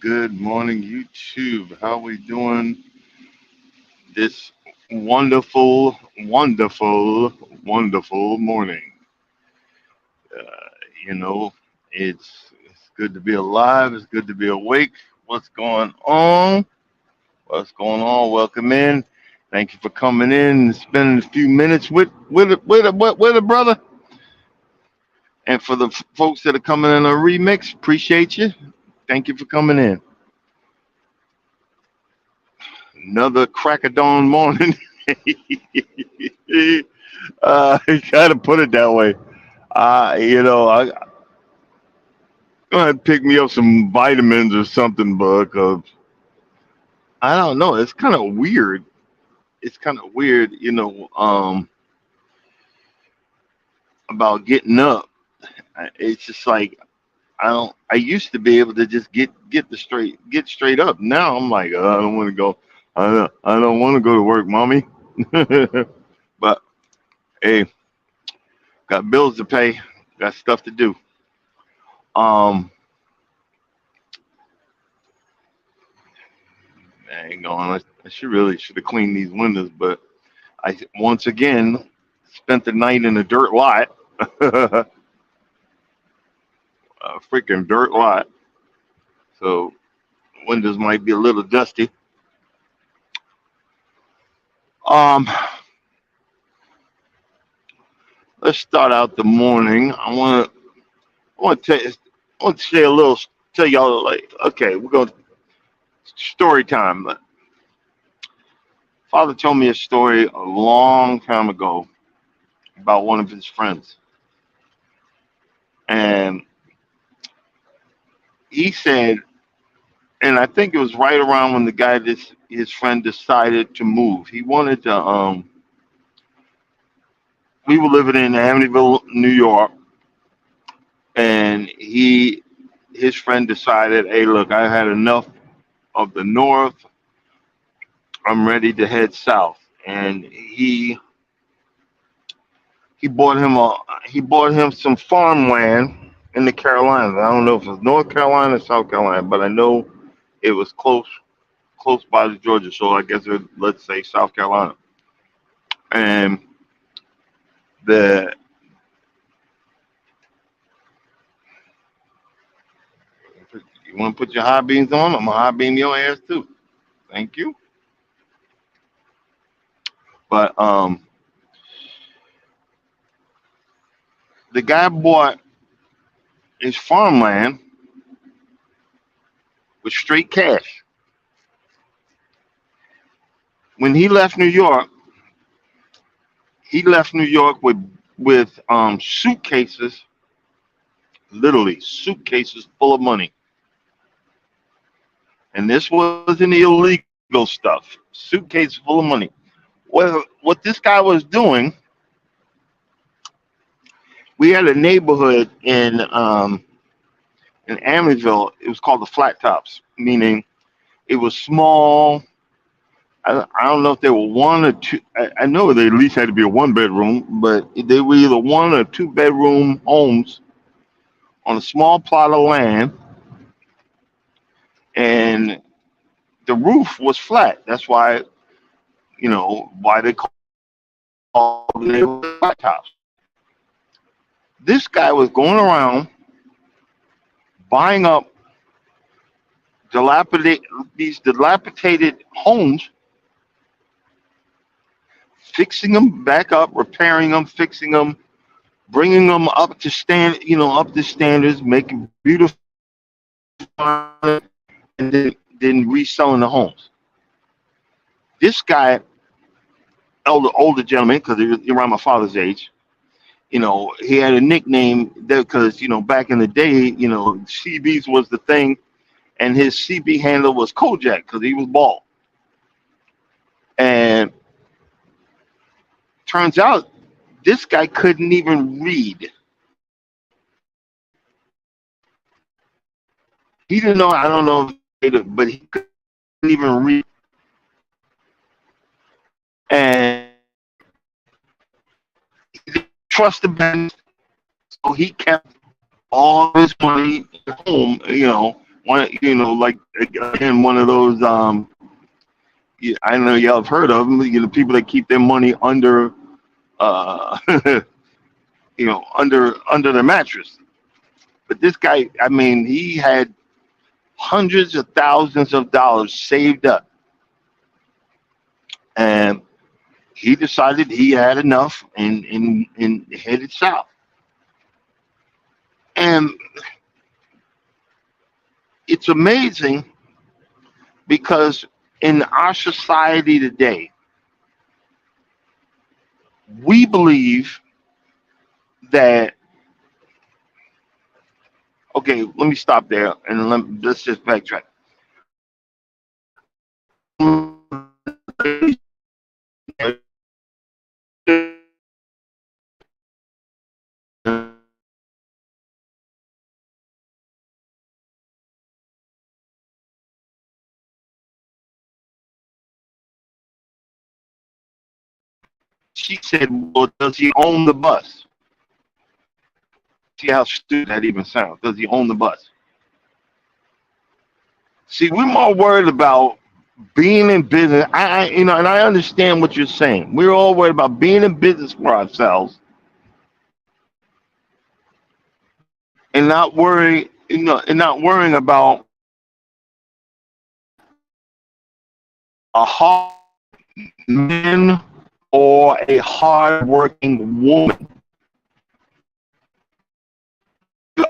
Good morning, YouTube. How we doing this wonderful, wonderful, wonderful morning? You know, it's good to be alive. It's good to be awake. What's going on? What's going on? Welcome in. Thank you for coming in and spending a few minutes with a brother. And for the folks that are coming in a remix, appreciate you. Thank you for coming in. Another crack of dawn morning. You gotta put it that way. I go ahead and pick me up some vitamins or something, bud. Cause I don't know. It's kind of weird. It's kind of weird, about getting up. It's just like I don't. I used to be able to just get straight up. Now I'm like, I don't want to go. I don't want to go to work, mommy. But hey, got bills to pay. Got stuff to do. Um, Hang on. I should have cleaned these windows, but I once again spent the night in a dirt lot, a freaking dirt lot. So windows might be a little dusty. Um, let's start out the morning. I want to tell you, I want to say a little, tell y'all like, okay, we're going to story time. Father told me a story a long time ago about one of his friends, and he said, and I think it was right around when the guy, this his friend, decided to move. He wanted to. We were living in Amityville, New York, and his friend decided, hey, look, I had enough of the north. I'm ready to head south, and he bought him some farmland in the Carolinas. I don't know if it was North Carolina or South Carolina, but I know it was close by to Georgia. So I guess let's say South Carolina. And the you want to put your high beams on? I'm gonna high beam your ass too. Thank you. But the guy bought his farmland with straight cash. When he left New York with suitcases, literally suitcases full of money. And this wasn't illegal stuff. Suitcase full of money. Well, what this guy was doing, we had a neighborhood in Amityville. It was called the Flat Tops, meaning it was small. I don't know if they were one or two. I know they at least had to be a one bedroom, but they were either one or two bedroom homes on a small plot of land. And the roof was flat. That's why, why they call it a flat house. This guy was going around buying up dilapidate these dilapidated homes, fixing them back up, repairing them, fixing them, bringing them up to up to standards, making beautifying it, and then reselling the homes. This guy, older gentleman, because he was around my father's age, he had a nickname that because back in the day, CBs was the thing, and his CB handle was Kojak because he was bald. And turns out this guy couldn't even read. He didn't know. I don't know, but he couldn't even read. And he didn't trust the bank, so he kept all his money at home. Like again, one of those. Yeah, I know y'all have heard of them. People that keep their money under, uh, under their mattress. But this guy, I mean, he had hundreds of thousands of dollars saved up, and he decided he had enough and headed south. And it's amazing because in our society today, we believe that, okay, let me stop there and let's just backtrack. She said, well, does he own the bus? See how stupid that even sounds. Does he own the bus? See, we're more worried about being in business. And I understand what you're saying. We're all worried about being in business for ourselves and not worry, and not worrying about a hard man or a hard working woman.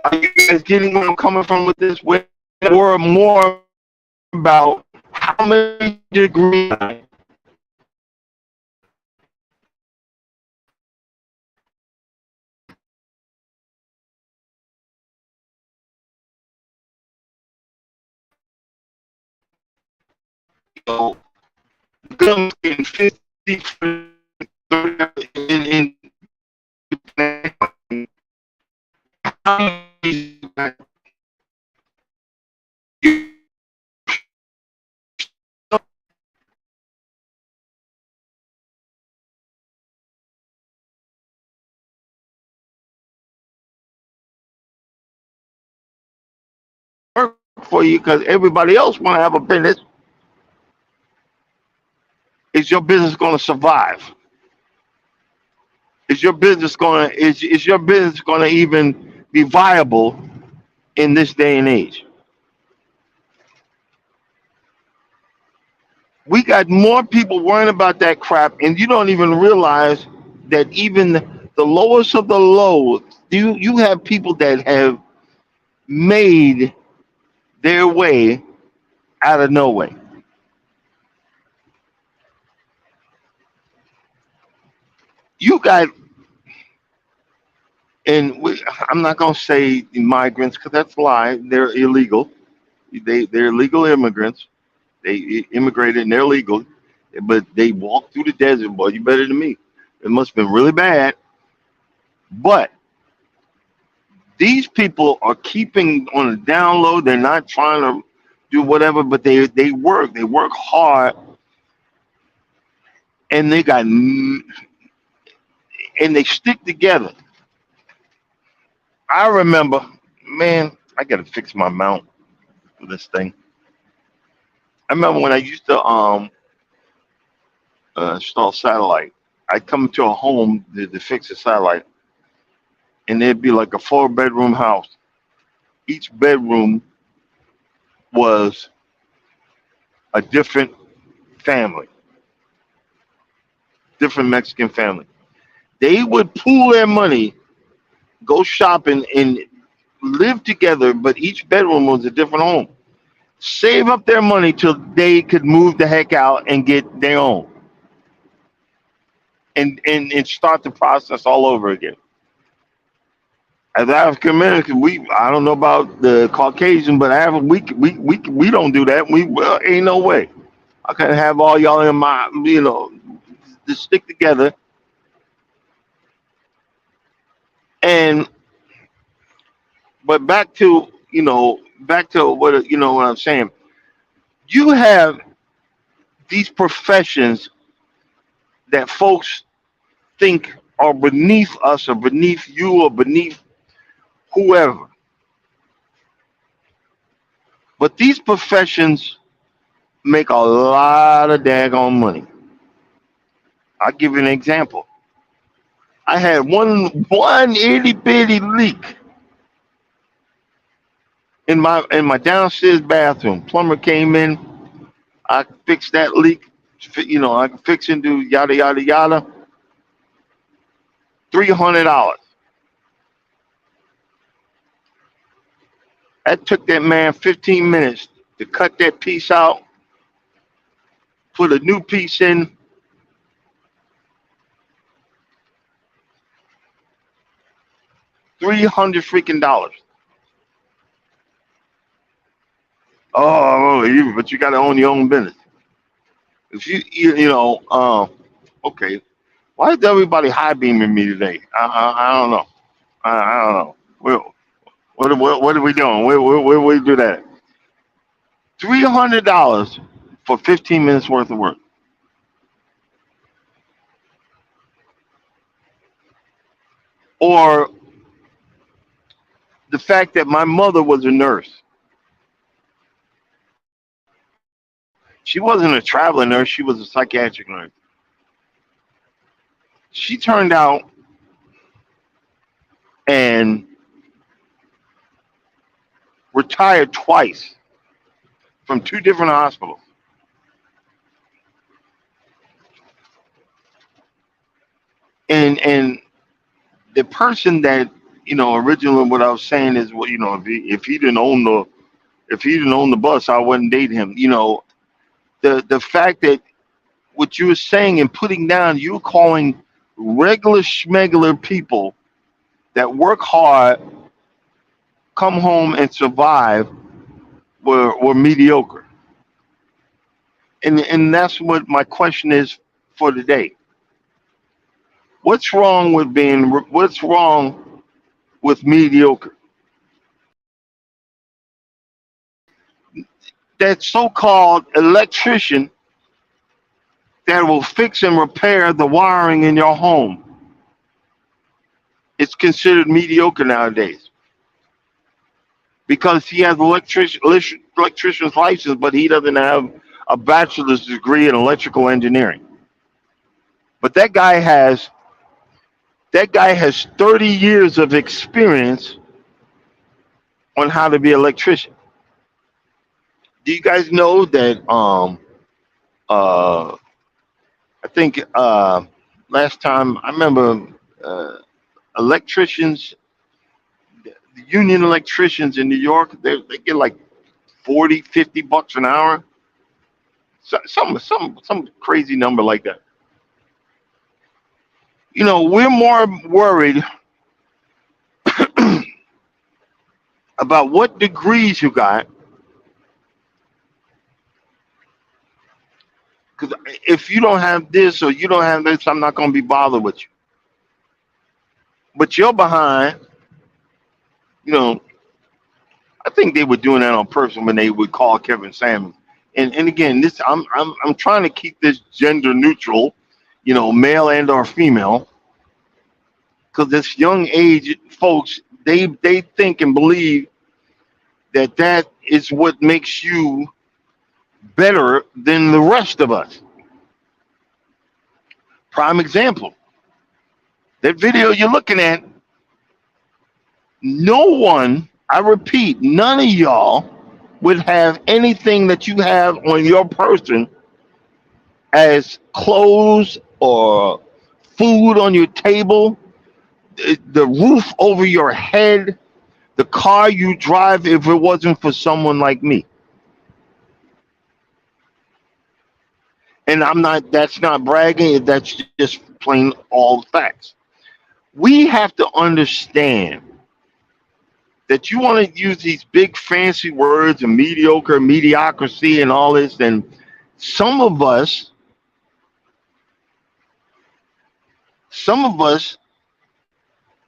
Are you guys getting where I'm coming from with this? We're more about how many degrees know, guns in 50 in work for you because everybody else want to have a business. Is your business going to survive? Is your business going to even be viable in this day and age? We got more people worrying about that crap, and you don't even realize that even the lowest of the low, you have people that have made their way out of no way. You got, I'm not gonna say migrants because that's a lie. They're illegal. They're illegal immigrants. They immigrated and they're legal, but they walked through the desert. Boy, you better than me. It must have been really bad. But these people are keeping on the down low. They're not trying to do whatever, but they work. They work hard, and and they stick together. I remember, man, I got to fix my mount for this thing. I remember when I used to install satellite. I'd come to a home to fix a satellite, and it'd be like a four-bedroom house. Each bedroom was a different family, different Mexican family. They would pool their money, go shopping, and live together, but each bedroom was a different home. Save up their money till they could move the heck out and get their own, and start the process all over again. As African Americans, we I don't know about the Caucasian, but we don't do that. We well, ain't no way. I can have all y'all in my to stick together. And but back to what what I'm saying. You have these professions that folks think are beneath us or beneath you or beneath whoever. But these professions make a lot of daggone money. I'll give you an example. I had one itty bitty leak in my downstairs bathroom. Plumber came in. I fixed that leak. I can fix and do yada yada yada. $300. That took that man 15 minutes to cut that piece out, put a new piece in. 300 freaking dollars. Oh, but you got to own your own business. If okay. Why is everybody high beaming me today? I don't know. I don't know. What are we doing? Where we do that? $300 for 15 minutes worth of work, or the fact that my mother was a nurse. She wasn't a traveling nurse. She was a psychiatric nurse. She turned out and retired twice from two different hospitals. And the person that originally what I was saying is, well, if he didn't own the bus, I wouldn't date him. The fact that what you were saying and putting down, you're calling regular schmegular people that work hard, come home and survive, were mediocre. And that's what my question is for today. What's wrong with mediocre? That so-called electrician that will fix and repair the wiring in your home. It's considered mediocre nowadays because he has electrician's license, but he doesn't have a bachelor's degree in electrical engineering. But that guy has 30 years of experience on how to be an electrician. Do you guys know that uh I think last time I remember uh electricians, the union electricians in New York, they get like 40, $50 an hour. Some crazy number like that. We're more worried about what degrees you got, because if you don't have this or you don't have this, I'm not going to be bothered with you. But you're behind. You know, I think they were doing that on purpose when they would call Kevin Samuels. And again, this I'm trying to keep this gender neutral, male and or female, because this young age folks, they think and believe that is what makes you better than the rest of us. Prime example, that video you're looking at, no one, I repeat, none of y'all would have anything that you have on your person as clothes or food on your table, the roof over your head, the car you drive if it wasn't for someone like me. And that's not bragging, that's just plain all facts. We have to understand that you want to use these big fancy words and mediocre, mediocrity, and all this. And some of us, some of us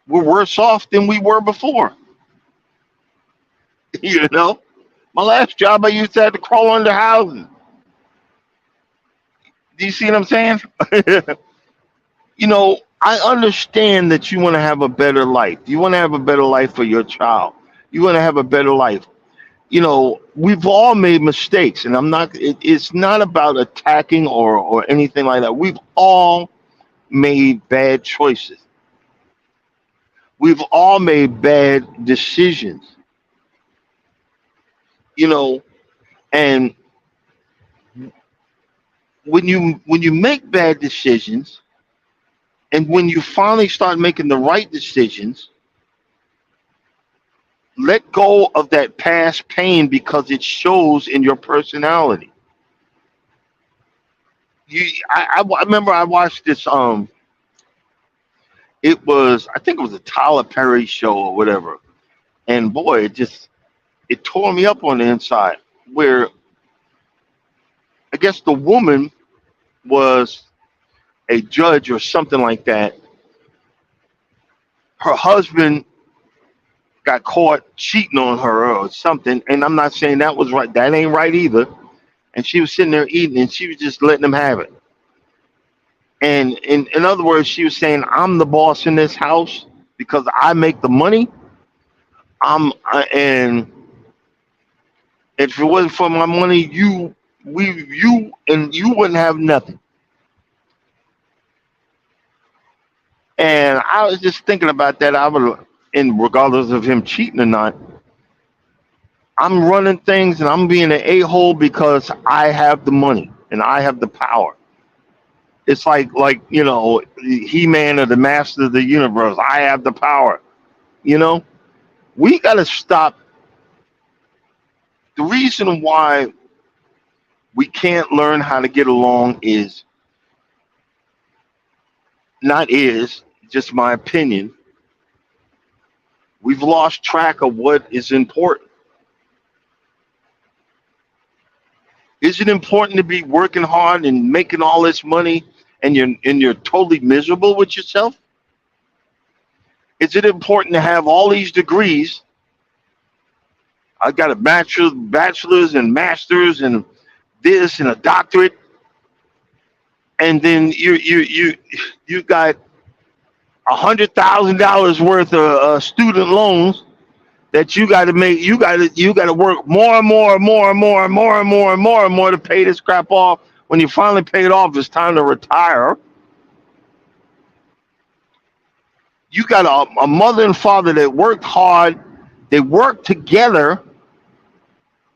were worse off than we were before. You know, my last job, I used to have to crawl under houses. Do you see what I'm saying? I understand that you want to have a better life. You want to have a better life for your child. You want to have a better life. We've all made mistakes, and it's not about attacking or anything like that. We've all made bad choices. We've all made bad decisions, you know, and when you make bad decisions and when you finally start making the right decisions, let go of that past pain because it shows in your personality. I remember I watched this. I think it was a Tyler Perry show or whatever, and boy, it tore me up on the inside. Where I guess the woman was a judge or something like that. Her husband got caught cheating on her or something, and I'm not saying that was right. That ain't right either. And she was sitting there eating, and she was just letting him have it. And in other words, she was saying, "I'm the boss in this house because I make the money. And if it wasn't for my money, you wouldn't have nothing." And I was just thinking about that. And regardless of him cheating or not, I'm running things and I'm being an a-hole because I have the money and I have the power. It's like He-Man or the Master of the Universe. I have the power. You know, we got to stop. The reason why we can't learn how to get along is not is just my opinion. We've lost track of what is important. Is it important to be working hard and making all this money and you're totally miserable with yourself? Is it important to have all these degrees? I got a bachelor's and master's and this and a doctorate, and then you got $100,000 worth of student loans that you got to make. You got to work more and more and more and more and more and more and more and more to pay this crap off. When you finally pay it off, it's time to retire. You got a mother and father that worked hard. They worked together,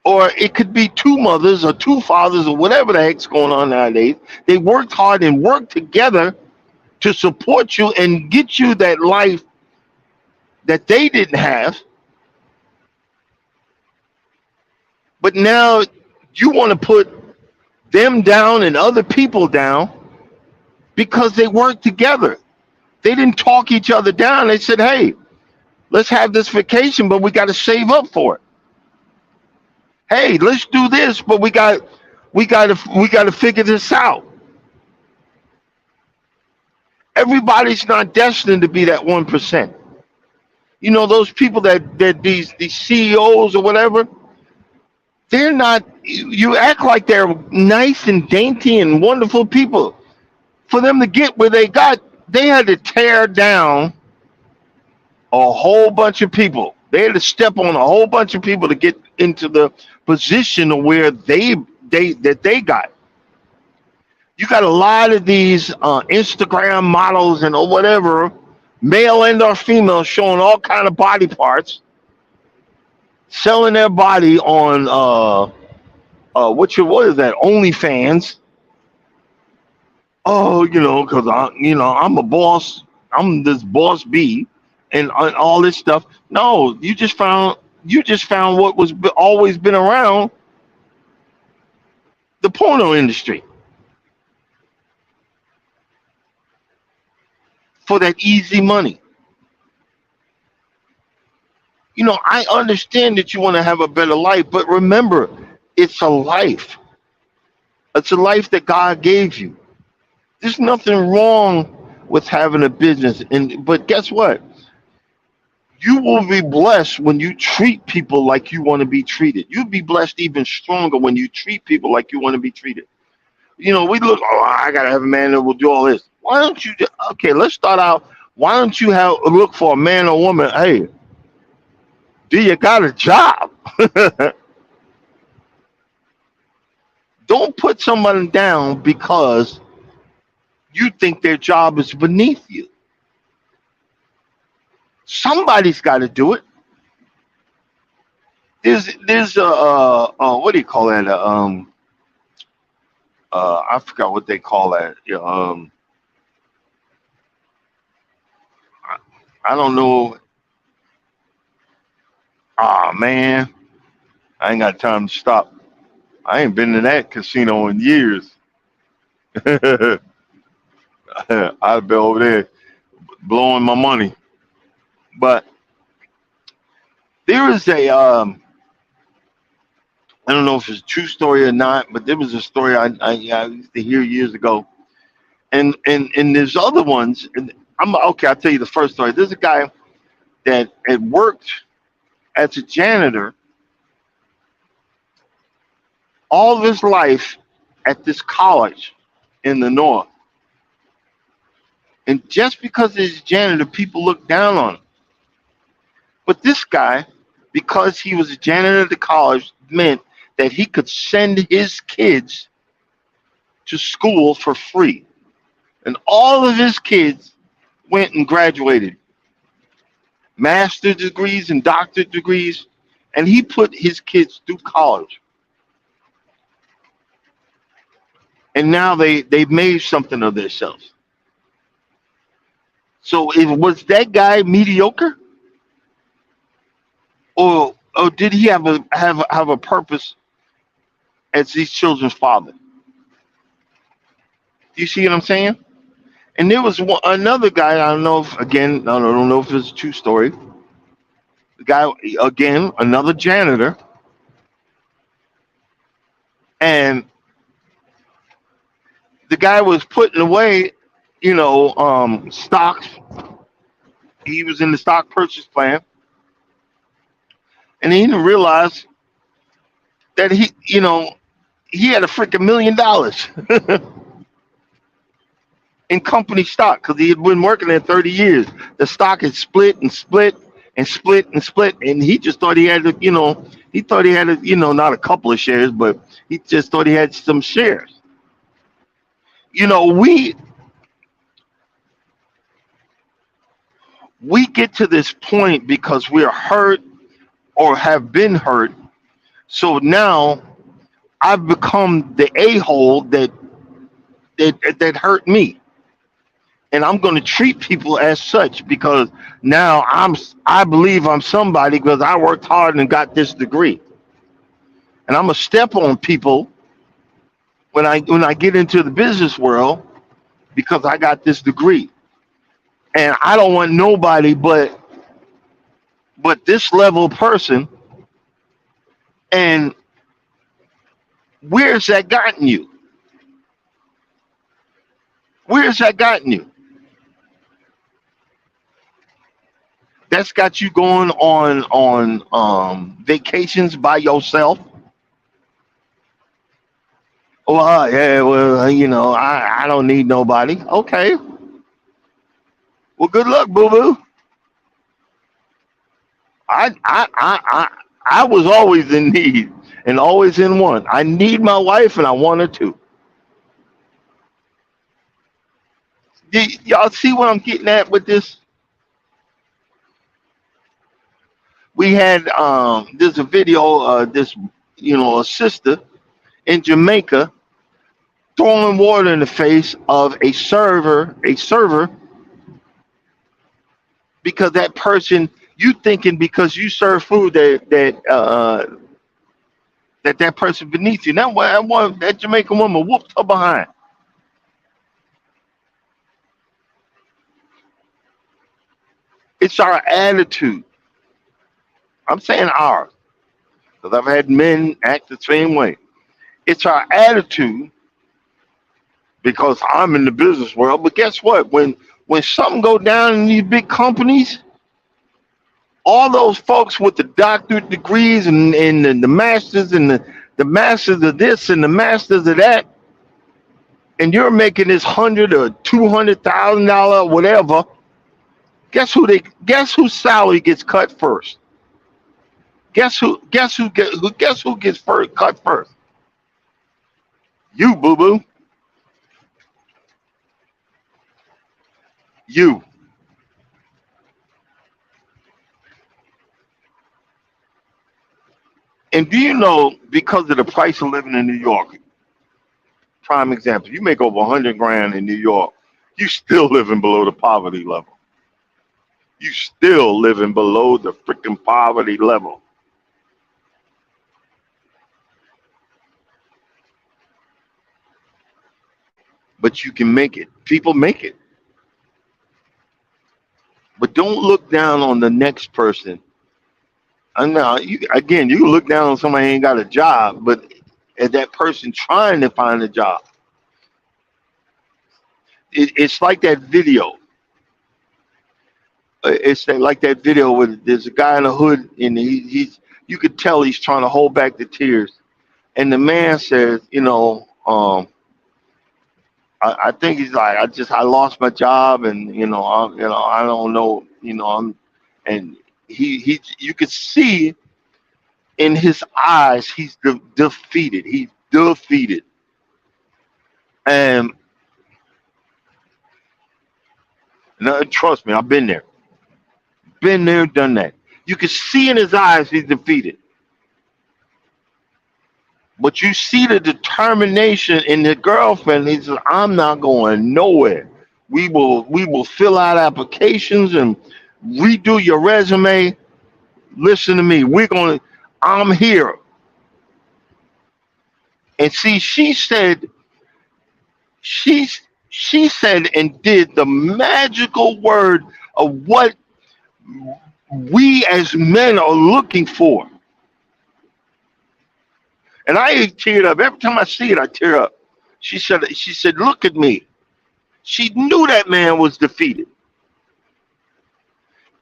or it could be two mothers or two fathers or whatever the heck's going on nowadays. They worked hard and worked together to support you and get you that life that they didn't have. But now you want to put them down and other people down because they worked together. They didn't talk each other down. They said, "Hey, let's have this vacation, but we got to save up for it. Hey, let's do this, but we got to figure this out." Everybody's not destined to be that 1%. Those people that these CEOs or whatever, they're not. You act like they're nice and dainty and wonderful people. For them to get where they got, they had to tear down a whole bunch of people. They had to step on a whole bunch of people to get into the position of where they they got. You got a lot of these Instagram models and or whatever, male and or female, showing all kind of body parts, selling their body on what is that? OnlyFans. Oh, because I'm a boss. I'm this boss B, and all this stuff. No, you just found what was always been around, the porno industry, for that easy money. I understand that you want to have a better life, but remember, it's a life. It's a life that God gave you. There's nothing wrong with having a business, but guess what? You will be blessed when you treat people like you want to be treated. You'll be blessed even stronger when you treat people like you want to be treated. We look, oh, I gotta have a man that will do all this. Why don't you? Okay, let's start out. Why don't you look for a man or woman? Hey, do you got a job? Don't put someone down because you think their job is beneath you. Somebody's got to do it. There's what do you call that? I forgot what they call that. I don't know. Ah, man, I ain't got time to stop. I ain't been to that casino in years. I've been over there blowing my money. But there is I don't know if it's a true story or not, but there was a story I used to hear years ago, and there's other ones. And I'm okay. I'll tell you the first story. There's a guy that had worked as a janitor all of his life at this college in the north, and just because he's a janitor, people look down on him. But this guy, because he was a janitor at the college, meant that he could send his kids to school for free. And all of his kids went and graduated, master's degrees and doctorate degrees, and he put his kids through college. And now they've made something of themselves. So was that guy mediocre, or did he have a purpose as these children's father? Do you see what I'm saying? And there was another guy. I don't know if again. I don't know if it's a true story. The guy again, another janitor, and the guy was putting away, stocks. He was in the stock purchase plan, and he didn't realize that he had a freaking $1 million in company stock because he had been working there 30 years. The stock had split and split and split and split, and he just thought he had not a couple of shares, but he just thought he had some shares. We get to this point because we're hurt or have been hurt. So now I've become the a-hole that hurt me, and I'm going to treat people as such because now I believe I'm somebody because I worked hard and got this degree, and I'm gonna step on people when I get into the business world because I got this degree, and I don't want nobody but this level person. And where's that gotten you? Where's that gotten you? That's got you going on vacations by yourself. Well, yeah, well, I don't need nobody. Okay, well, good luck, boo boo. I I was always in need and always in want. I need my wife and I want her to. Y'all see what I'm getting at with this? We had there's a video, this, a sister in Jamaica throwing water in the face of a server, because that person, you thinking because you serve food that person beneath you. That Jamaican woman whooped her behind. It's our attitude. I'm saying ours, because I've had men act the same way. It's our attitude, because I'm in the business world. But guess what? When something go down in these big companies, all those folks with the doctorate degrees and the masters and the masters of this and the masters of that, and you're making this $100,000 or $200,000 whatever. Guess whose salary gets cut first? Guess who gets cut first? You, boo boo. You. And do you know, because of the price of living in New York, prime example, you make over 100 grand in New York, you still living below the poverty level. You still living below the freaking poverty level. But you can make it. People make it. But don't look down on the next person. And now, again, you can look down on somebody who ain't got a job, but as that person trying to find a job, it's like that video. Like that video where there's a guy in a hood, and he's you could tell he's trying to hold back the tears. And the man says, I think he's like, I lost my job, and I don't know, and you could see in his eyes he's defeated. He's defeated, and no, trust me, I've been there, done that. You can see in his eyes he's defeated, but you see the determination in the girlfriend. He says, "I'm not going nowhere. We will fill out applications and redo your resume. Listen to me. I'm here." And see, she said and did the magical word of what we as men are looking for. And I teared up. Every time I see it, I tear up. She said, "Look at me." She knew that man was defeated.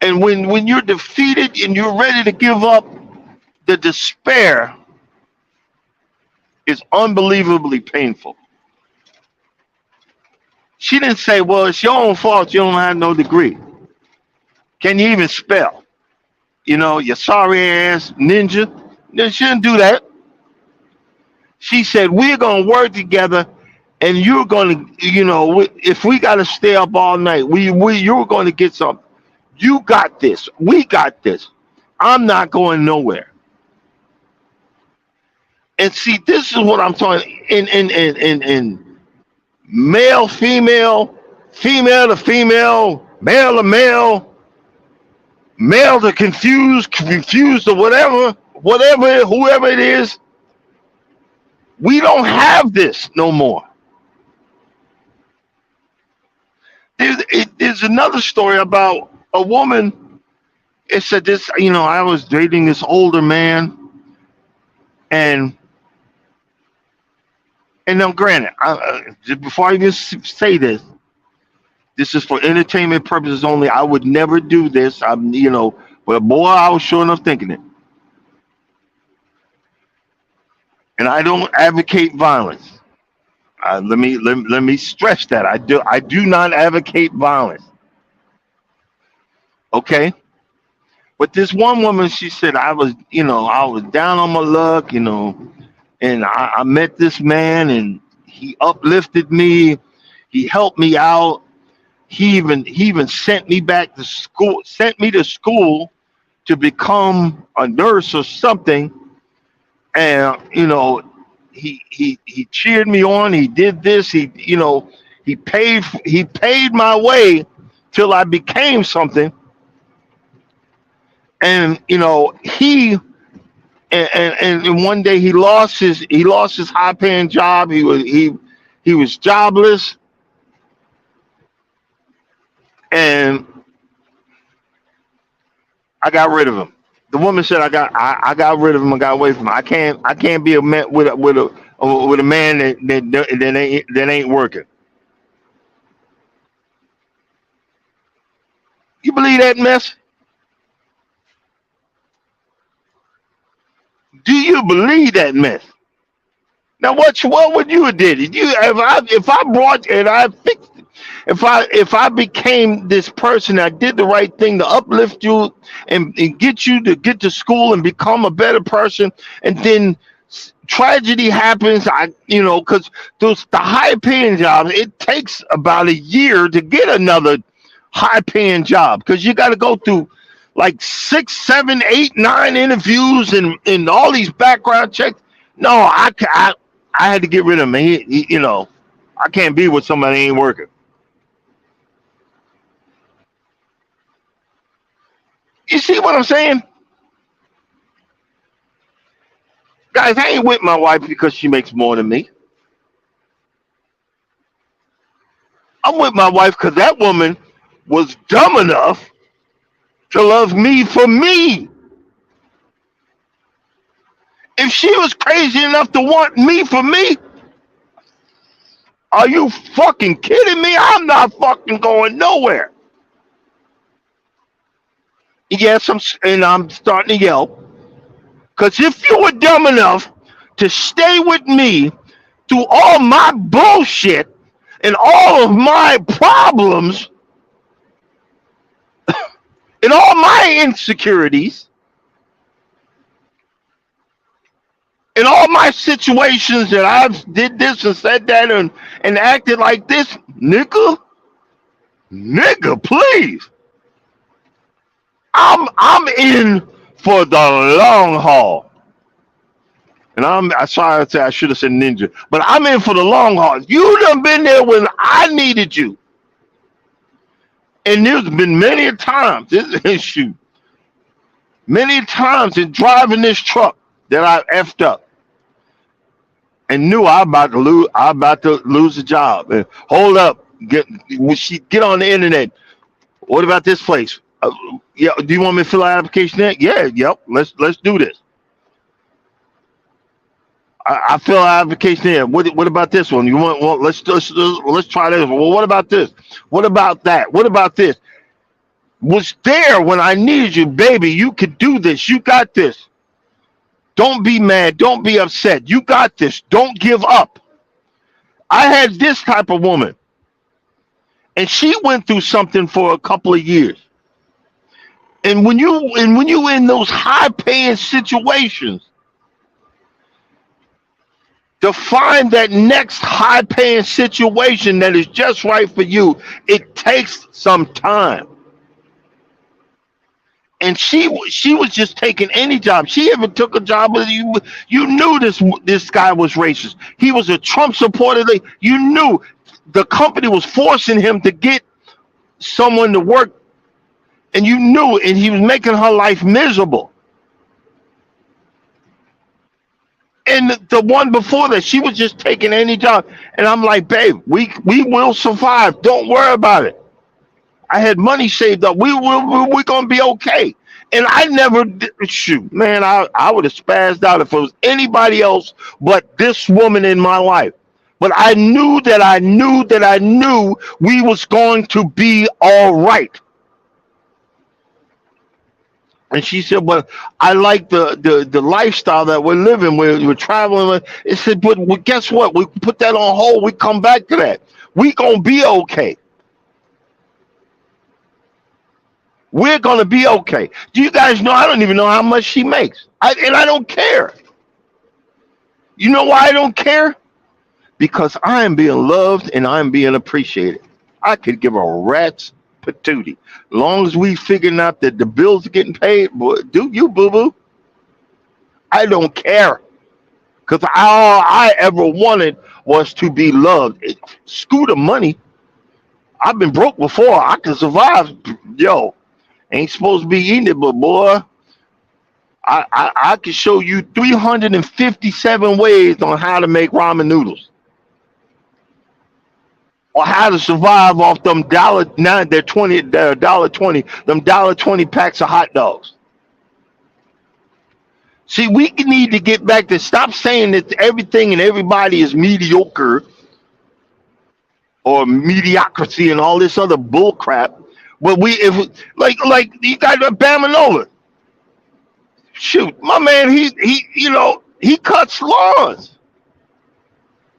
And when you're defeated and you're ready to give up, the despair is unbelievably painful. She didn't say, "Well, it's your own fault. You don't have no degree. Can you even spell? You sorry ass ninja." No, she didn't do that. She said, "We're going to work together, and you're going to, if we got to stay up all night, you're going to get something. You got this. We got this. I'm not going nowhere." And see, this is what I'm talking in male, female, female to female, male to male, male to confused, confused to whatever, whoever it is. We don't have this no more. There's another story about a woman. It said this, I was dating this older man, and now, granted, just before I even say this, this is for entertainment purposes only. I would never do this. But boy, I was sure enough thinking it. And I don't advocate violence. Let me stress that I do not advocate violence. Okay, But this one woman, she said, I was down on my luck, and I met this man, and he uplifted me. He helped me out. He even sent me back to school, sent me to school to become a nurse or something. And he cheered me on. He did this. He paid my way till I became something. And and one day he lost his high paying job. He was jobless, and I got rid of him. The woman said I got rid of him. I got away from him. I can't be a man with a man that ain't working. You believe that mess? Do you believe that mess? Now what would you have did? If I brought and I fixed it, if I became this person, I did the right thing to uplift you and get you to get to school and become a better person, and then tragedy happens. Because those the high paying jobs, it takes about a year to get another high paying job because you got to go through like 6, 7, 8, 9 interviews and all these background checks. No, I had to get rid of him. I can't be with somebody that ain't working. You see what I'm saying? Guys, I ain't with my wife because she makes more than me. I'm with my wife because that woman was dumb enough to love me for me. If she was crazy enough to want me for me, are you fucking kidding me? I'm not fucking going nowhere. Yes, I'm starting to yell. Because if you were dumb enough to stay with me through all my bullshit and all of my problems and all my insecurities and all my situations that I've did this and said that and acted like this, nigga, please. I'm in for the long haul. And I sorry to say I should have said ninja, but I'm in for the long haul. You done been there when I needed you. And there's been many times, this issue, many times in driving this truck that I effed up and knew I about to lose a job. And hold up, get on the internet. What about this place? Yeah, do you want me to fill out an application there? Yeah, yep. Let's do this. I fill out an application there. What about this one? You want? Well, let's try this. Well, what about this? What about that? What about this? Was there when I needed you, baby. You could do this. You got this. Don't be mad. Don't be upset. You got this. Don't give up. I had this type of woman, and she went through something for a couple of years. And when you in those high paying situations, to find that next high paying situation that is just right for you, it takes some time. And she was just taking any job. She even took a job with you. You knew this guy was racist. He was a Trump supporter. You knew the company was forcing him to get someone to work, and you knew, and he was making her life miserable. And the one before that, she was just taking any job. And I'm like, babe, we will survive. Don't worry about it. I had money saved up. We're gonna be okay. And I never shoot, man. I would have spazzed out if it was anybody else but this woman in my life. But I knew that I knew we was going to be all right. And she said, "Well, I like the lifestyle that we're living. We're traveling." It said, "But well, guess what? We put that on hold. We come back to that. We gonna be okay." We're gonna be okay. Do you guys know? I don't even know how much she makes. And I don't care. You know why I don't care? Because I am being loved and I am being appreciated. I could give a rat's patootie. Long as we figuring out that the bills are getting paid, boy, do you boo boo? I don't care. Because all I ever wanted was to be loved. Screw the money. I've been broke before. I can survive. Yo, ain't supposed to be eating it, but boy, I can show you 357 ways on how to make ramen noodles or how to survive off them dollar nine, they're 20, they're $1.20, them $1.20 packs of hot dogs. See, we need to get back to stop saying that everything and everybody is mediocre or mediocrity and all this other bull crap. But we, if like you guys are bamming over. Shoot, my man, he cuts lawns,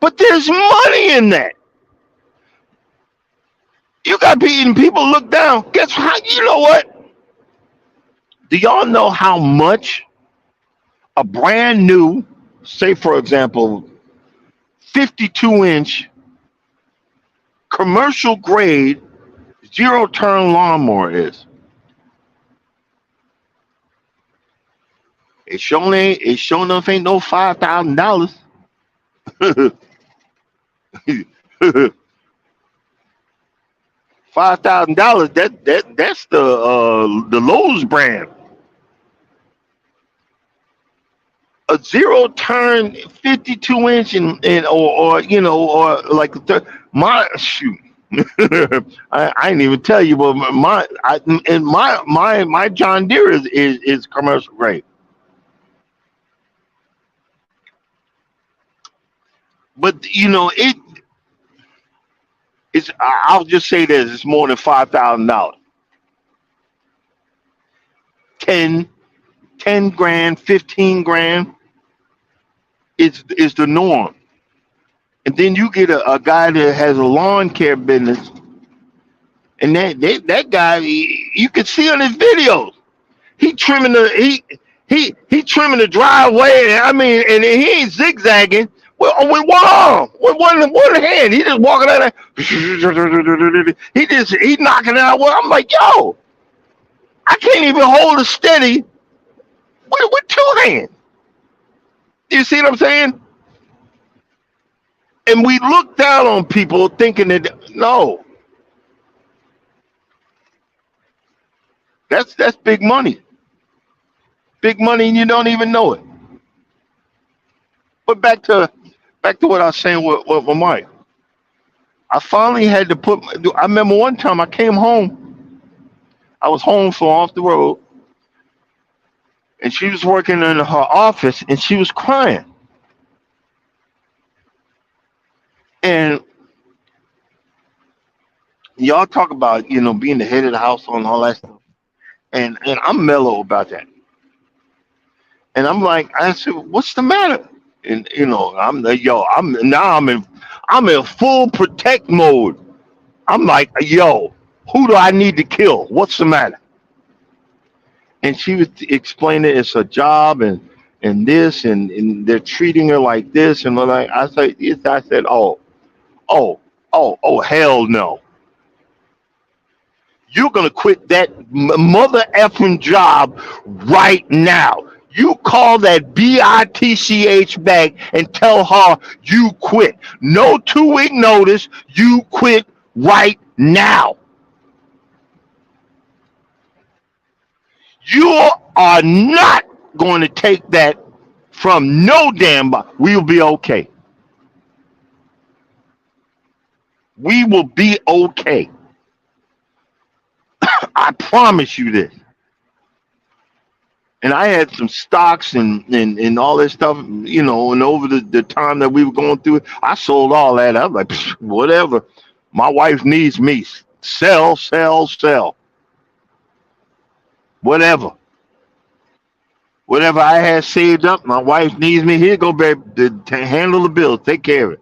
but there's money in that. You got people look down. Guess how? You know what? Do y'all know how much a brand new, say for example, 52-inch commercial grade zero turn lawnmower is? It sure enough ain't no $5,000. $5,000. That's the Lowe's brand. A zero turn 52-inch or or like my shoot. I ain't even tell you, but my John Deere is commercial grade. But I'll just say this: it's more than $5,000. 10, 10 grand, 15 grand is the norm. And then you get a guy that has a lawn care business, and that guy, you can see on his videos, he trimming he trimming the driveway. I mean, and he ain't zigzagging with one arm, with one hand. He just walking out there. He knocking it out. Well, I'm like, yo, I can't even hold it steady with two hands. You see what I'm saying? And we look down on people thinking that no, that's big money, and you don't even know it. But back to what I was saying with Mike. I finally had to put. I remember one time I came home. I was home from off the road, and she was working in her office, and she was crying. And y'all talk about being the head of the household and all that stuff, and I'm mellow about that. And I'm like, I said, what's the matter? And I'm the yo, I'm in full protect mode. I'm like, yo, who do I need to kill? What's the matter? And she was explaining it's a job and this and they're treating her like this and like I said, yes, I said, oh, oh, hell no. You're gonna quit that mother effing job right now. You call that bitch back and tell her you quit. No 2 week notice. You quit right now. You are not going to take that from no damn body. We'll be okay. We will be okay. I promise you this. And I had some stocks and all that stuff, and over the time that we were going through it, I sold all that. I was like, whatever. My wife needs me. Sell, sell, sell. Whatever. Whatever I had saved up, my wife needs me. Here go, babe, to handle the bills. Take care of it.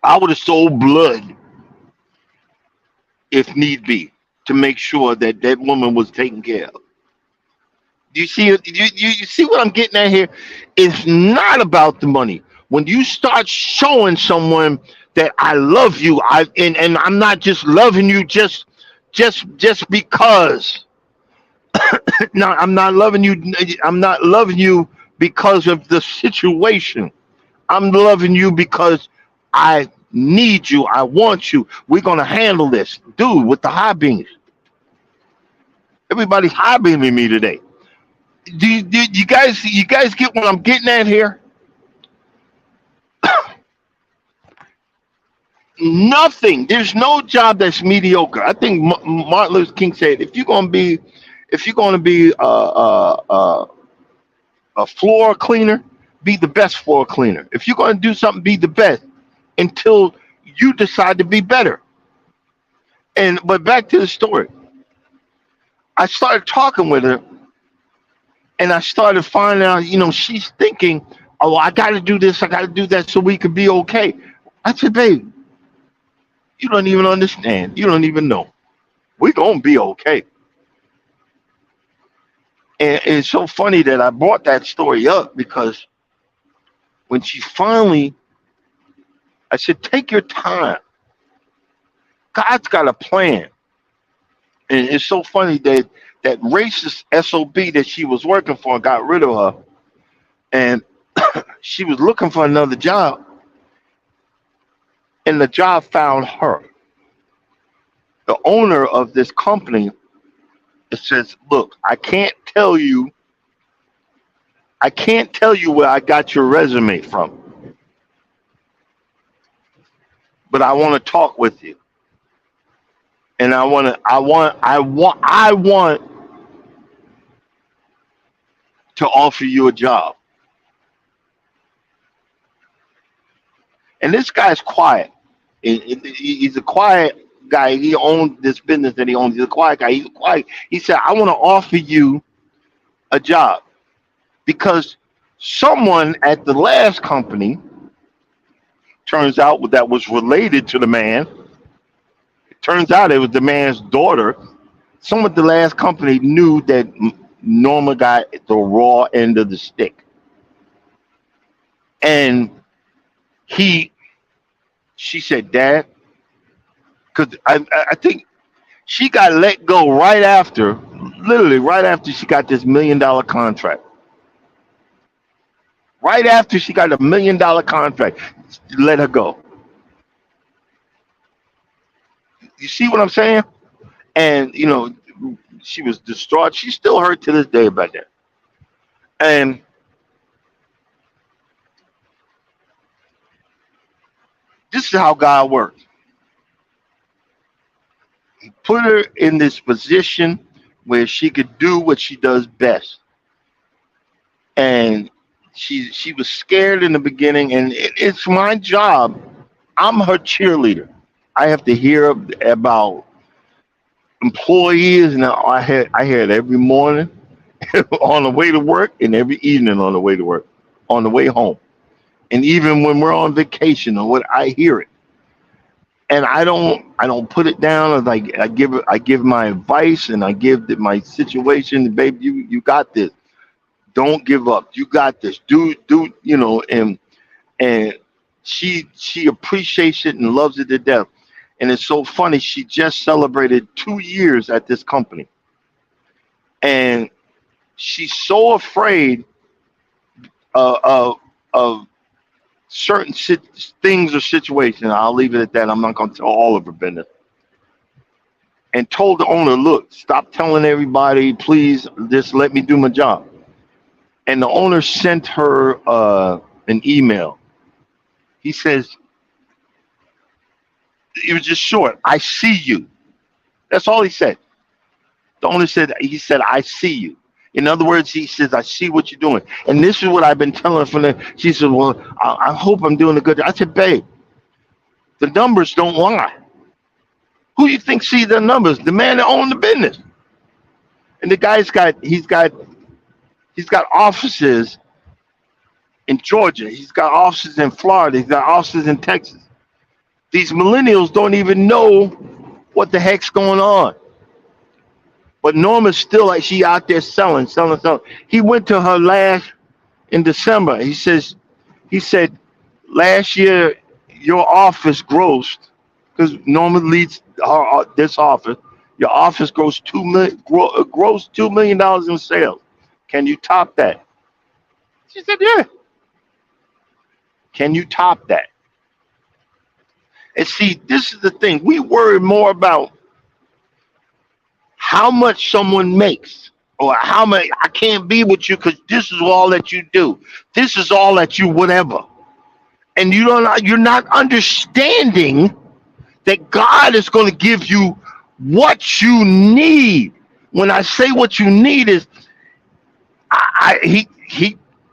I would have sold blood. if need be, to make sure that that woman was taken care of. Do you see it? You see what I'm getting at here? It's not about the money. When you start showing someone that I love you, and I'm not just loving you just because. No, I'm not loving you. I'm not loving you because of the situation. I'm loving you because I need you. I want you. We're gonna handle this, dude. With the high beams, everybody's high beaming me today. Do you guys get what I'm getting at here? Nothing. There's no job that's mediocre. I think Martin Luther King said, if you're gonna be a floor cleaner, be the best floor cleaner. If you're gonna do something, be the best until you decide to be better. And but back to the story. I started talking with her, and I started finding out, she's thinking, "Oh, I got to do this, I got to do that, so we could be okay." I said, "Babe, you don't even understand. You don't even know. We're gonna be okay." And it's so funny that I brought that story up because when she finally, I said, "Take your time. God's got a plan." And it's so funny that that racist SOB that she was working for got rid of her, and she was looking for another job, and the job found her. The owner of this company, it says, "Look, I can't tell you where I got your resume from, but I want to talk with you, and I want to offer you a job." And this guy's quiet. He's a quiet guy. He owns this business that he owns. He's a quiet guy. He's quiet. He said, "I want to offer you a job because someone at the last company, turns out that was related to the man. It turns out it was the man's daughter. Someone at the last company knew that Norma got the raw end of the stick, and he, she said, Dad, because I think she got let go right after, literally right after she got this $1 million contract. Right after she got $1 million contract, let her go. You see what I'm saying? And she was distraught. She's still hurt to this day about that. And this is how God works. He put her in this position where she could do what she does best. And she was scared in the beginning, and it's my job. I'm her cheerleader. I have to hear about employees, and I hear it every morning on the way to work, and every evening on the way to work, on the way home, and even when we're on vacation or what, I hear it. And I don't put it down. As I give my advice, and I give my situation. Baby, you got this. Don't give up. You got this. Do and she appreciates it and loves it to death. And it's so funny. She just celebrated 2 years at this company, and she's so afraid of certain things or situations. I'll leave it at that. I'm not going to tell all of her business. And told the owner, "Look, stop telling everybody. Please, just let me do my job." And the owner sent her an email. He says, it was just short, "I see you." That's all he said. The owner said, he said, "I see you." In other words, he says, "I see what you're doing." And this is what I've been telling her from the, she said, "Well, I hope I'm doing a good job." I said, "Babe, the numbers don't lie. Who do you think see the numbers? The man that owned the business." And the guy's got offices in Georgia. He's got offices in Florida. He's got offices in Texas. These millennials don't even know What the heck's going on? But Norma's still like she out there selling, selling, selling. He went to her last in December. He said last year your office grossed because Norma leads this office. Your office grossed $2 million in sales. Can you top that? She said, yeah. Can you top that? And see, this is the thing. We worry more about how much someone makes or how much I can't be with you because this is all that you do. This is all that you whatever. And you're not understanding that God is going to give you what you need. When I say what you need is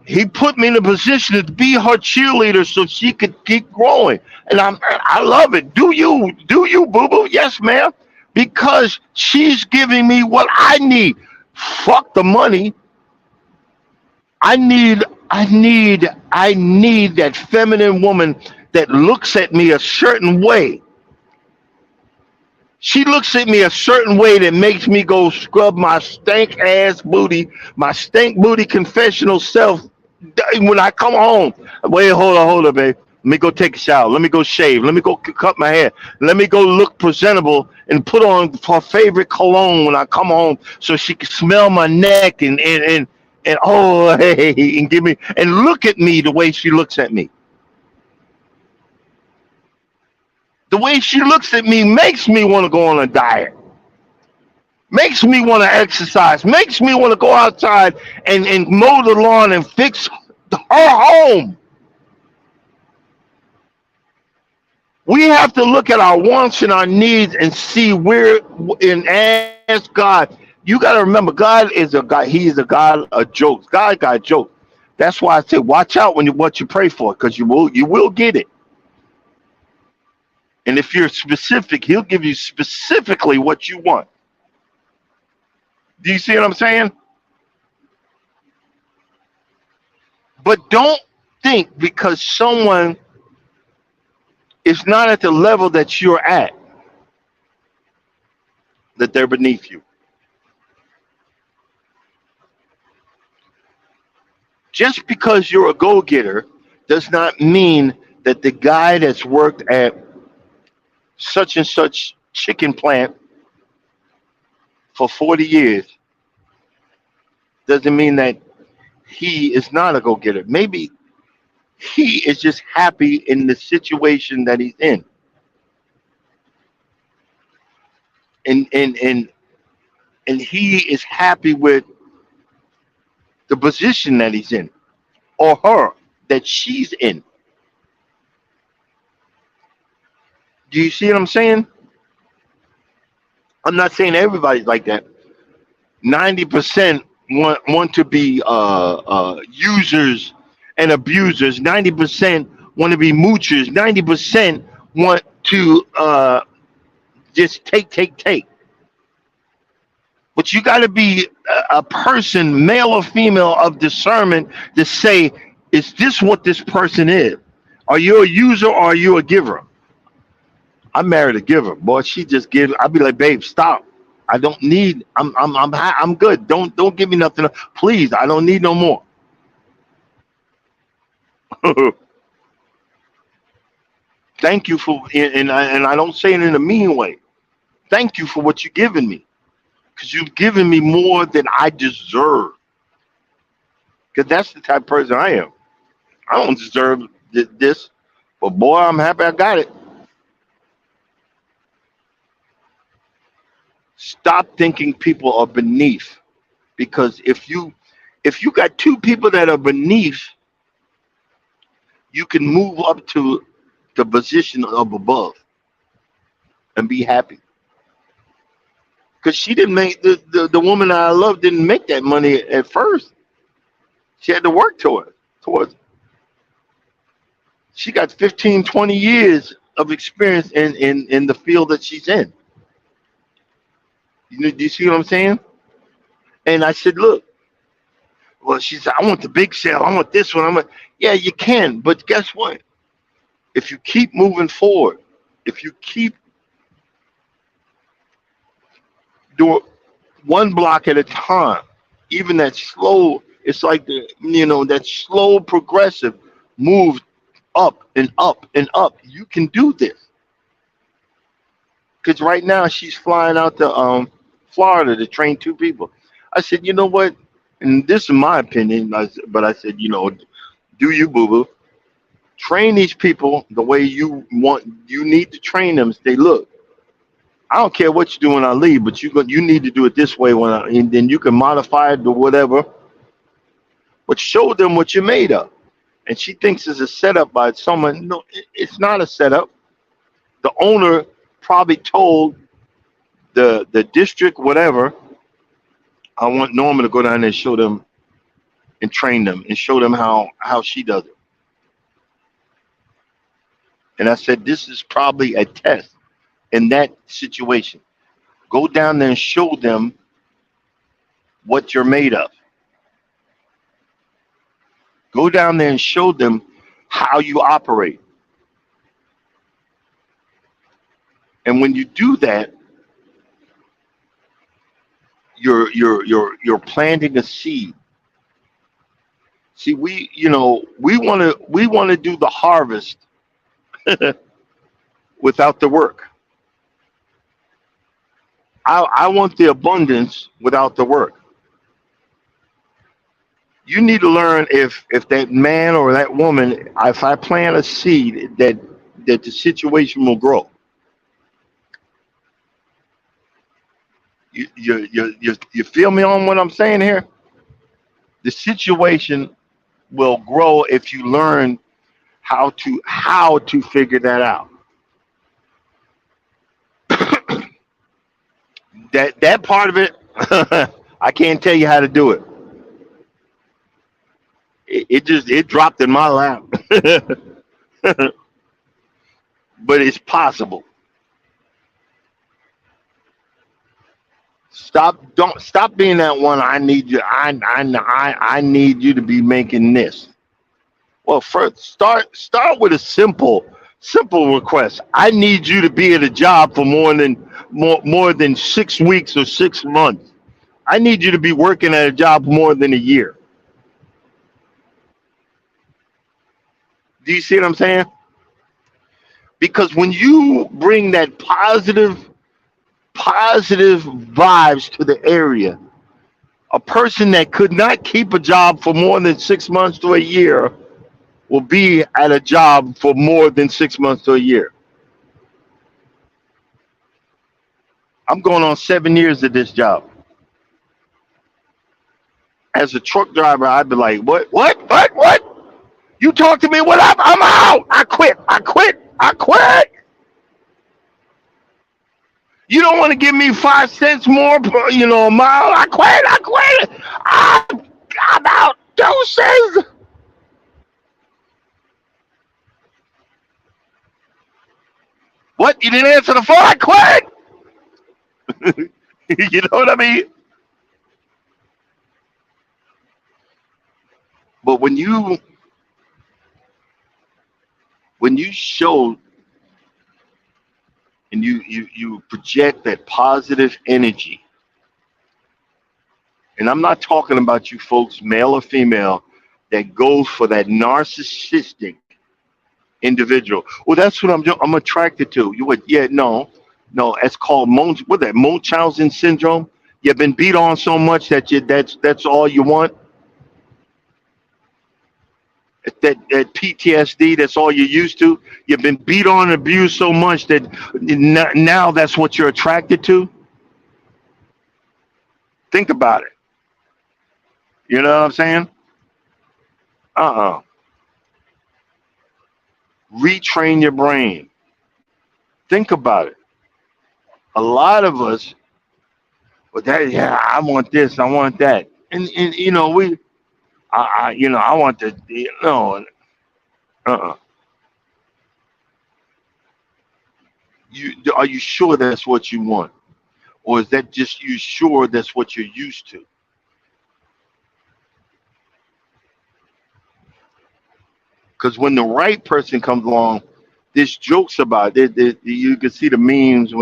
he put me in a position to be her cheerleader so she could keep growing. And I love it. Do you boo boo? Yes, ma'am. Because she's giving me what I need. Fuck the money. I need that feminine woman that looks at me a certain way. She looks at me a certain way that makes me go scrub my stank ass booty, my stank booty confessional self when I come home. Wait, hold on, babe. Let me go take a shower. Let me go shave. Let me go cut my hair. Let me go look presentable and put on her favorite cologne when I come home so she can smell my neck and oh hey and give me and look at me the way she looks at me. The way she looks at me makes me want to go on a diet. Makes me want to exercise. Makes me want to go outside and mow the lawn and fix her home. We have to look at our wants and our needs and see where and ask God. You got to remember, God is a God. He is a God of jokes. God got jokes. That's why I say, watch out when what you pray for, because you will get it. And if you're specific, He'll give you specifically what you want. Do you see what I'm saying? But don't think because someone is not at the level that you're at that they're beneath you. Just because you're a go-getter does not mean that the guy that's worked at such and such chicken plant for 40 years doesn't mean that he is not a go-getter. Maybe he is just happy in the situation that he's in. And he is happy with the position that he's in or her that she's in. Do you see what I'm saying? I'm not saying everybody's like that. 90% want to be users and abusers. 90% want to be moochers. 90% want to just take. But you got to be a person, male or female, of discernment to say, is this what this person is? Are you a user or are you a giver? I married a giver, boy. She just gives. I'd be like, babe, stop. I don't need. I'm good. Don't give me nothing. Please, I don't need no more. Thank you for, and I don't say it in a mean way. Thank you for what you're giving me, because you've given me more than I deserve. Because that's the type of person I am. I don't deserve this, but boy, I'm happy I got it. Stop thinking people are beneath, because if you got two people that are beneath, you can move up to the position of above and be happy. Because she didn't make the woman that I love didn't make that money at first. She had to work towards it. She got 15, 20 years of experience in the field that she's in. Do you see what I'm saying? And I said, look, well, she said, I want the big sale. I want this one. Yeah, you can. But guess what? If you keep moving forward, if you keep Do it one block at a time. Even that slow, it's like that slow progressive move up and up and up. You can do this because right now she's flying out to Florida to train two people. I said, you know what? And this is my opinion, but I said, do you, boo boo? Train these people the way you want. You need to train them. Say, look, I don't care what you do when I leave, but you need to do it this way and then you can modify it to whatever, but show them what you're made of. And she thinks it's a setup by someone. No, it's not a setup. The owner probably told the district whatever. I want Norma to go down there and show them and train them and show them how she does it. And I said, this is probably a test in that situation. Go down there and show them what you're made of. Go down there and show them how you operate. And when you do that, you're planting a seed. See, we want to do the harvest without the work. I want the abundance without the work. You need to learn if that man or that woman, if I plant a seed that the situation will grow. You feel me on what I'm saying here? The situation will grow if you learn how to figure that out. That part of it, I can't tell you how to do it. It dropped in my lap, but it's possible. Stop being that one. I need you. I need you to be making this. Well, first start with a simple request. I need you to be at a job for more than 6 weeks or 6 months. I need you to be working at a job more than a year. Do you see what I'm saying? Because when you bring that positive vibes to the area, a person that could not keep a job for more than 6 months to a year will be at a job for more than 6 months to a year. I'm going on 7 years at this job. As a truck driver, I'd be like, what? You talk to me, what up? I'm out. I quit. You don't want to give me 5 cents more per, a mile. I quit. I'm out. Deuces. What? You didn't answer the phone? I quit. You know what I mean? But when you show and you project that positive energy, and I'm not talking about you folks, male or female, that goes for that narcissistic individual. Well, that's what I'm attracted to. You would, yeah, no, it's called Munchausen syndrome. You've been beat on so much that's all you want. That PTSD, that's all you're used to. You've been beat on and abused so much that now that's what you're attracted to. Think about it. You know what I'm saying? Uh-uh. Retrain your brain. Think about it. A lot of us, well, I want this, I want that, and I want to, uh-uh. Are you sure that's what you want, or is that just you sure that's what you're used to? Because when the right person comes along, there's jokes about it. You can see the memes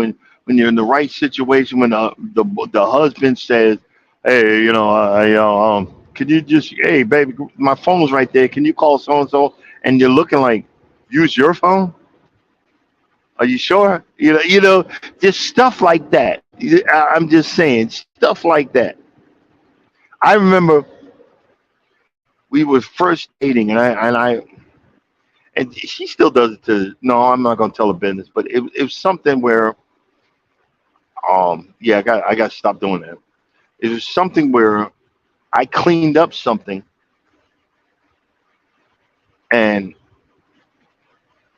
when you're in the right situation, when the husband says, "Hey, can you just, hey, baby, my phone's right there. Can you call so and so?" And you're looking like, use your phone? Are you sure? Just stuff like that. I'm just saying stuff like that. I remember we were first dating, and she still does it to. No, I'm not gonna tell her business, but it was something where, yeah, I got to stop doing that. It was something where I cleaned up something, and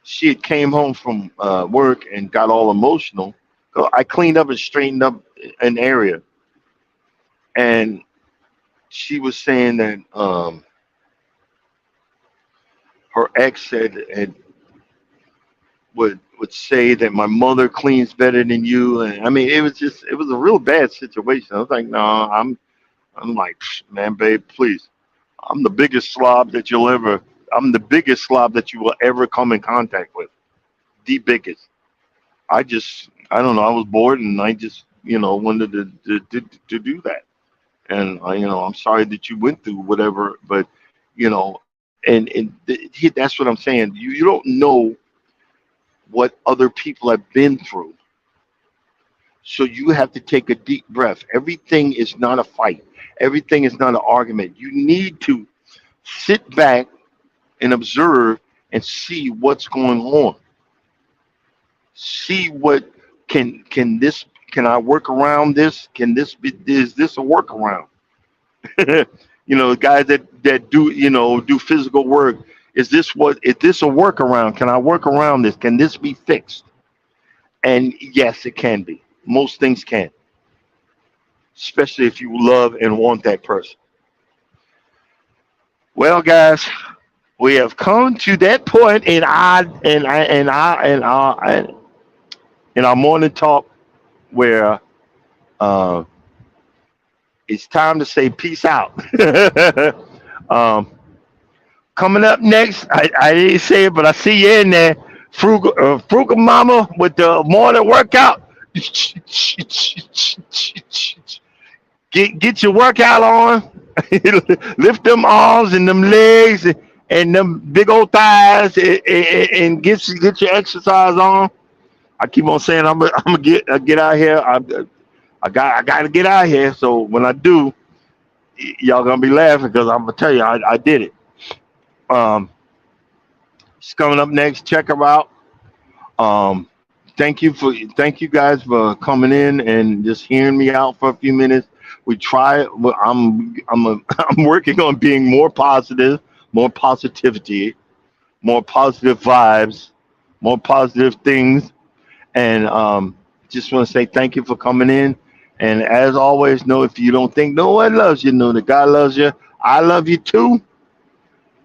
she had came home from work and got all emotional. So I cleaned up and straightened up an area, and she was saying that her ex had would say that my mother cleans better than you, and I mean it was a real bad situation. I was like, no, I'm like, "Psh, man, babe, please, I'm the biggest slob that you'll ever. I'm the biggest slob that you will ever come in contact with. The biggest. I don't know. I was bored and I just, wanted to do that. And I'm sorry that you went through whatever, but that's what I'm saying. You don't know what other people have been through, so you have to take a deep breath. Everything is not a fight. Everything is not an argument. You need to sit back and observe and see what's going on. See what can I work around this? Can this be is this a workaround? Guys that do physical work. Is this a workaround? Can I work around this? Can this be fixed? And yes, it can be. Most things can, especially if you love and want that person. Well, guys, we have come to that point in our morning talk where uh, it's time to say peace out. um, Coming up next, I didn't say it, but I see you in there, Frugal Mama with the morning workout. Get your workout on. Lift them arms and them legs and them big old thighs and get your exercise on. I keep on saying I'm gonna get out here. I got to get out here. So when I do, y'all gonna be laughing because I'm gonna tell you I did it. Um, she's coming up next. Check her out. Um, thank you guys for coming in and just hearing me out for a few minutes. We try. I'm working on being more positive, more positivity, more positive vibes, more positive things, and just want to say thank you for coming in. And as always, know if you don't think no one loves you, know that God loves you. I love you too.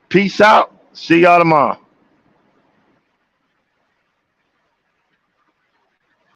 Peace out. See y'all tomorrow.